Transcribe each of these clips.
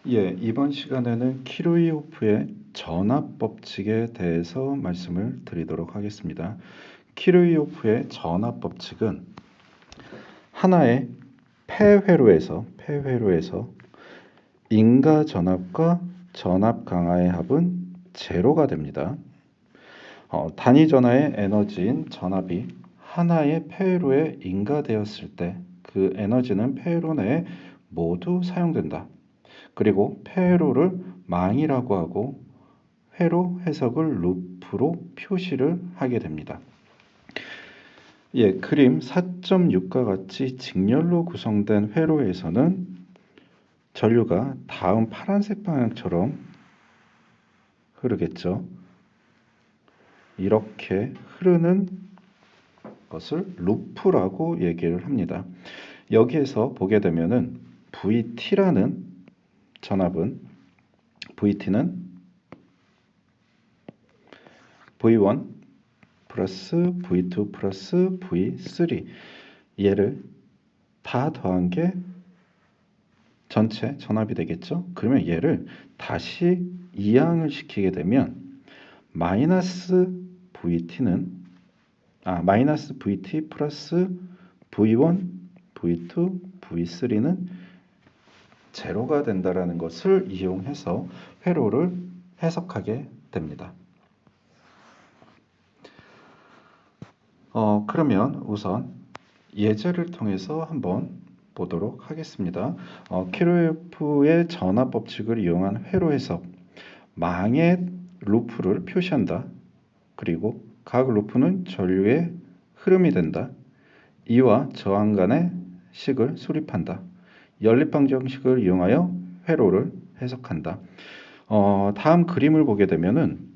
이번 시간에는 키르이호프의 전압 법칙에 대해서 말씀을 드리도록 하겠습니다. 키르이호프의 전압 법칙은 하나의 폐회로에서 인가 전압과 전압 강하의 합은 제로가 됩니다. 단위 전하의 에너지인 전압이 하나의 폐회로에 인가되었을 때 그 에너지는 폐회로 내에 모두 사용된다. 그리고 폐회로를 망이라고 하고 회로 해석을 루프로 표시를 하게 됩니다. 그림 4.6과 같이 직렬로 구성된 회로에서는 전류가 다음 파란색 방향처럼 흐르겠죠. 이렇게 흐르는 것을 루프라고 얘기를 합니다. 여기에서 보게 되면은 VT라는 전압은 VT는 V1 플러스 V2 플러스 V3 얘를 다 더한 게 전체 전압이 되겠죠. 그러면 얘를 다시 이항을 시키게 되면 마이너스 VT 플러스 V1, V2, V3는 제로가 된다라는 것을 이용해서 회로를 해석하게 됩니다. 그러면 우선 예제를 통해서 한번 보도록 하겠습니다. 키르이호프의 전압 법칙을 이용한 회로 해석, 망의 루프를 표시한다. 그리고 각 루프는 전류의 흐름이 된다. 이와 저항 간의 식을 수립한다. 연립방정식을 이용하여 회로를 해석한다. 다음 그림을 보게 되면은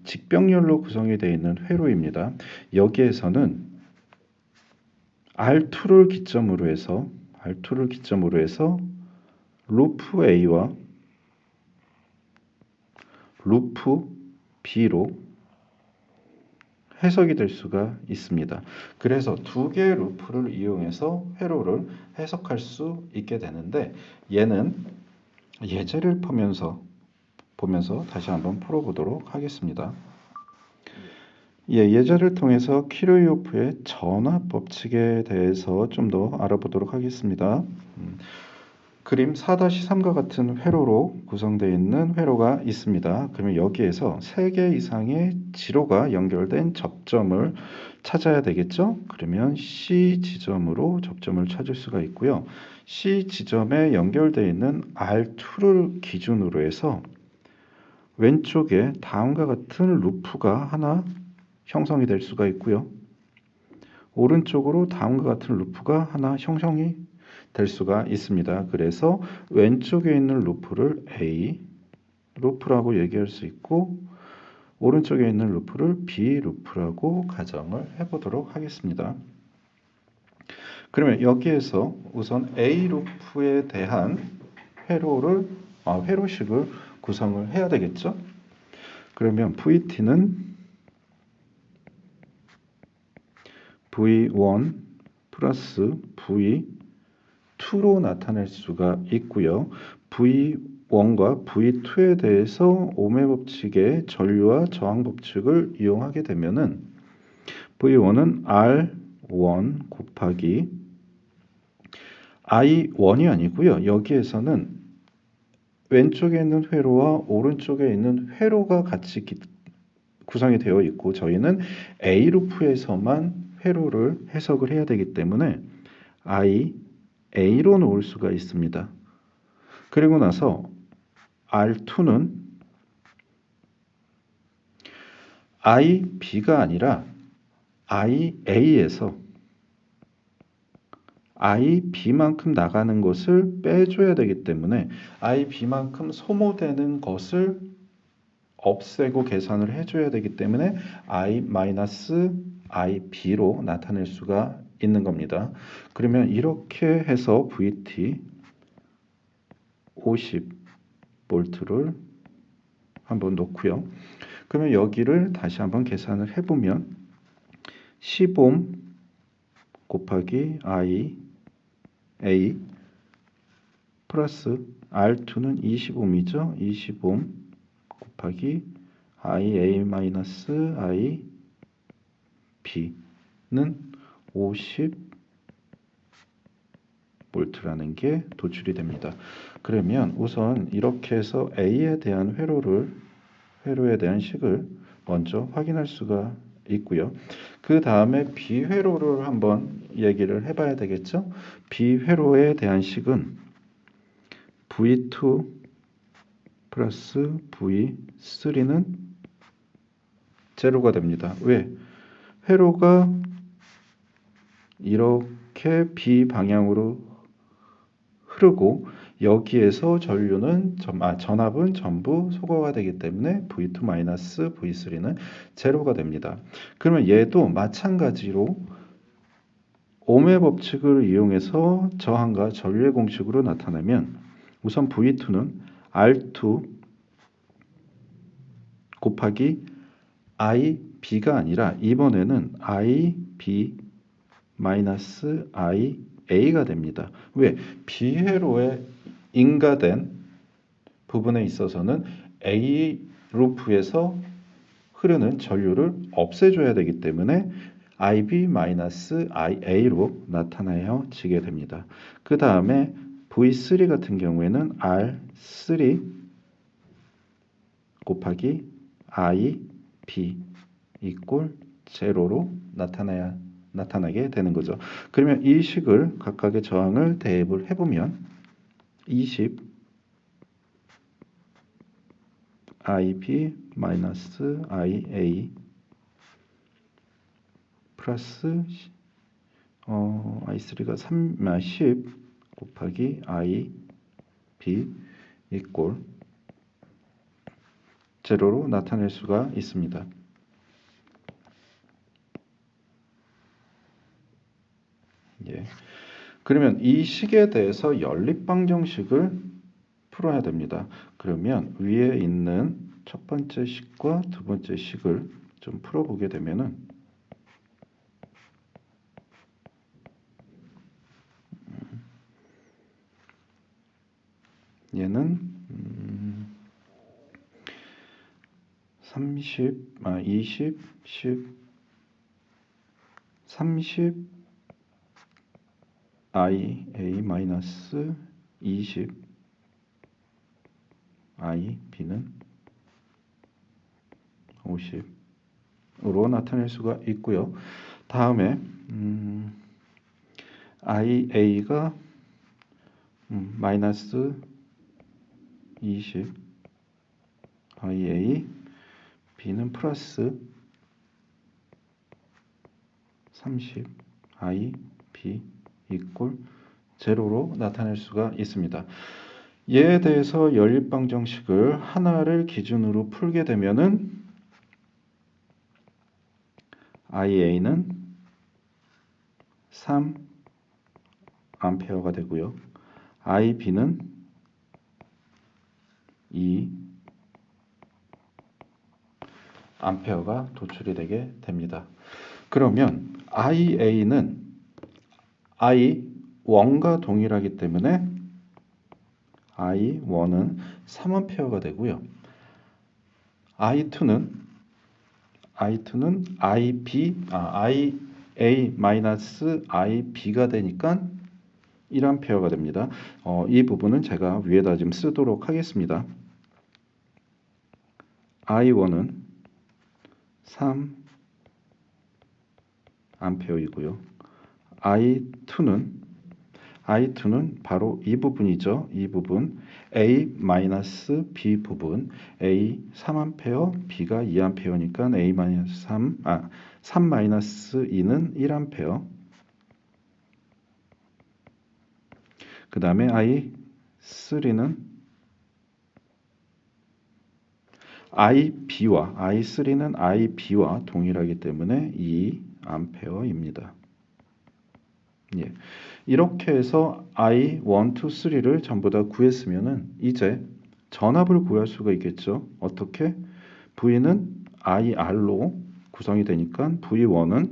직병렬로 구성이 되어 있는 회로입니다. 여기에서는 R2를 기점으로 해서 루프 A와 루프 B로 해석이 될 수가 있습니다. 그래서 두 개의 루프를 이용해서 회로를 해석할 수 있게 되는데 얘는 예제를 보면서 다시 한번 풀어보도록 하겠습니다. 예제를 통해서 키르이호프의 전압 법칙에 대해서 좀 더 알아보도록 하겠습니다. 그림 4-3과 같은 회로로 구성되어 있는 회로가 있습니다. 그러면 여기에서 3개 이상의 지로가 연결된 접점을 찾아야 되겠죠? 그러면 C 지점으로 접점을 찾을 수가 있고요. C 지점에 연결되어 있는 R2를 기준으로 해서 왼쪽에 다음과 같은 루프가 하나 형성이 될 수가 있고요. 오른쪽으로 다음과 같은 루프가 하나 형성이 될 수가 있습니다. 그래서 왼쪽에 있는 루프를 A 루프라고 얘기할 수 있고 오른쪽에 있는 루프를 B 루프라고 가정을 해보도록 하겠습니다. 그러면 여기에서 우선 A 루프에 대한 회로식을 구성을 해야 되겠죠. 그러면 VT는 V1 플러스 V2로 나타낼 수가 있고요. V1과 V2에 대해서 오음의 법칙의 전류와 저항 법칙을 이용하게 되면은 V1은 R1 곱하기 I1이 아니고요. 여기에서는 왼쪽에 있는 회로와 오른쪽에 있는 회로가 같이 구성이 되어 있고 저희는 A 루프에서만 회로를 해석을 해야 되기 때문에 A로 놓을 수가 있습니다. 그리고 나서 R2는 IB가 아니라 IA에서 IB만큼 나가는 것을 빼줘야 되기 때문에 IB만큼 소모되는 것을 없애고 계산을 해줘야 되기 때문에 I-IB로 나타낼 수가 있는 겁니다. 그러면 이렇게 해서 VT 50V를 한번 놓고요. 그러면 여기를 다시 한번 계산을 해보면 10옴 곱하기 IA 플러스 R2는 20옴이죠. 20옴 곱하기 IA 마이너스 IB는 50볼트라는 게 도출이 됩니다. 그러면 우선 이렇게 해서 A에 대한 회로에 대한 식을 먼저 확인할 수가 있고요. 그 다음에 B 회로를 한번 얘기를 해봐야 되겠죠. B 회로에 대한 식은 V2 플러스 V3는 제로가 됩니다. 왜? 회로가 이렇게 B 방향으로 흐르고 여기에서 전압은 전부 소거가 되기 때문에 V2 V3는 제로가 됩니다. 그러면 얘도 마찬가지로 옴의 법칙을 이용해서 저항과 전류의 공식으로 나타내면 우선 V2는 R2 곱하기 IB가 아니라 이번에는 IB 마이너스 IA가 됩니다. 왜? B회로에 인가된 부분에 있어서는 A 루프에서 흐르는 전류를 없애줘야 되기 때문에 IB 마이너스 IA로 나타내어지게 됩니다. 그 다음에 V3 같은 경우에는 R3 곱하기 IB 이꼴 제로로 나타나게 되는 거죠. 그러면 이 식을 각각의 저항을 대입을 해보면 20 IB 마이너스 IA 플러스 I3가 10 곱하기 IB 이꼴 제로로 나타낼 수가 있습니다. 예. 그러면 이 식에 대해서 연립방정식을 풀어야 됩니다. 그러면 위에 있는 첫 번째 식과 두 번째 식을 좀 풀어보게 되면은 얘는 20, 10, 30 IA 마이너스 20 IB는 50으로 나타낼 수가 있고요. 다음에 IA가 마이너스 20 IA B는 플러스 30 IB 이꼴 제로로 나타낼 수가 있습니다. 얘에 대해서 연립방정식을 하나를 기준으로 풀게 되면은 IA는 3A가 되고요. IB는 2A가 도출이 되게 됩니다. 그러면 IA는 I1과 동일하기 때문에 I1은 3A가 되고요. I2는 IA-IB가 되니까 1A가 됩니다. 이 부분은 제가 위에다 좀 쓰도록 하겠습니다. I1은 3A이고요. I2는 바로 이 부분이죠. 이 부분 A-B 부분 A 3A, B가 2A니까 A-3, 3-2는 1A. 그 다음에 I3는 I3는 동일하기 때문에 2A입니다. 예. 이렇게 해서 I, 1, 2, 3를 전부 다 구했으면은 이제 전압을 구할 수가 있겠죠. 어떻게? V는 IR로 구성이 되니까 V1은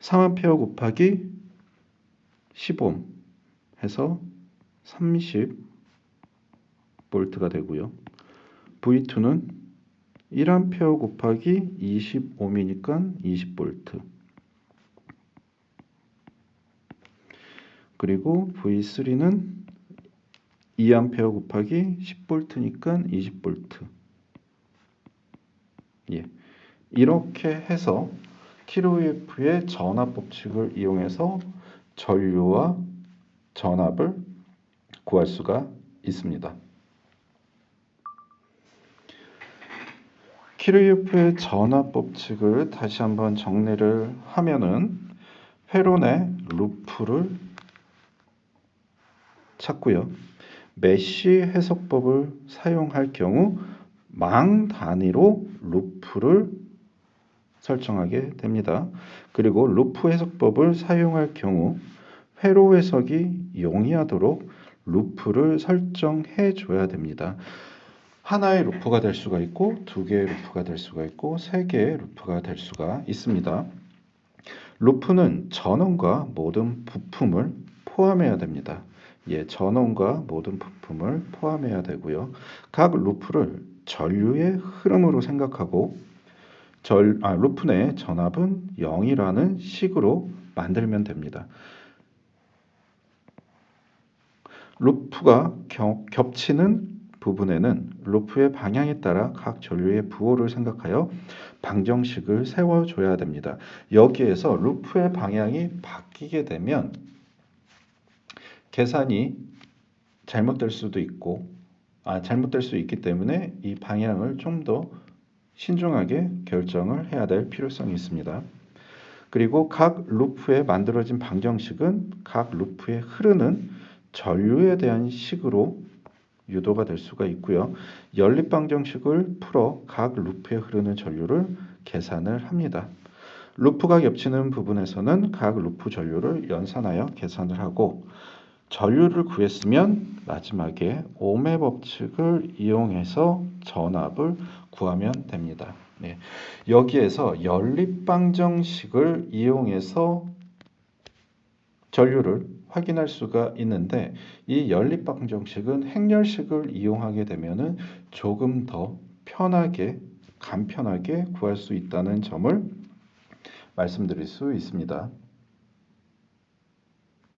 3A 곱하기 10옴 해서 30V가 되고요. V2는 1A 곱하기 20옴이니까 20V. 그리고 V3는 2A 곱하기 10V니까 20V. 예. 이렇게 해서 키로이프의 전압 법칙을 이용해서 전류와 전압을 구할 수가 있습니다. 키로이프의 전압 법칙을 다시 한번 정리를 하면은 회로 내 루프를 찾고요. 메쉬 해석법을 사용할 경우 망 단위로 루프를 설정하게 됩니다. 그리고 루프 해석법을 사용할 경우 회로 해석이 용이하도록 루프를 설정해 줘야 됩니다. 하나의 루프가 될 수가 있고, 두 개의 루프가 될 수가 있고, 세 개의 루프가 될 수가 있습니다. 루프는 전원과 모든 부품을 포함해야 됩니다. 예, 전원과 모든 부품을 포함해야 되고요. 각 루프를 전류의 흐름으로 생각하고 루프 내 전압은 0이라는 식으로 만들면 됩니다. 루프가 겹치는 부분에는 루프의 방향에 따라 각 전류의 부호를 생각하여 방정식을 세워줘야 됩니다. 여기에서 루프의 방향이 바뀌게 되면 계산이 잘못될 수도 있고, 잘못될 수 있기 때문에 이 방향을 좀 더 신중하게 결정을 해야 될 필요성이 있습니다. 그리고 각 루프에 만들어진 방정식은 각 루프에 흐르는 전류에 대한 식으로 유도가 될 수가 있고요. 연립 방정식을 풀어 각 루프에 흐르는 전류를 계산을 합니다. 루프가 겹치는 부분에서는 각 루프 전류를 연산하여 계산을 하고, 전류를 구했으면 마지막에 옴의 법칙을 이용해서 전압을 구하면 됩니다. 네. 여기에서 연립방정식을 이용해서 전류를 확인할 수가 있는데, 이 연립방정식은 행렬식을 이용하게 되면 조금 더 편하게, 간편하게 구할 수 있다는 점을 말씀드릴 수 있습니다.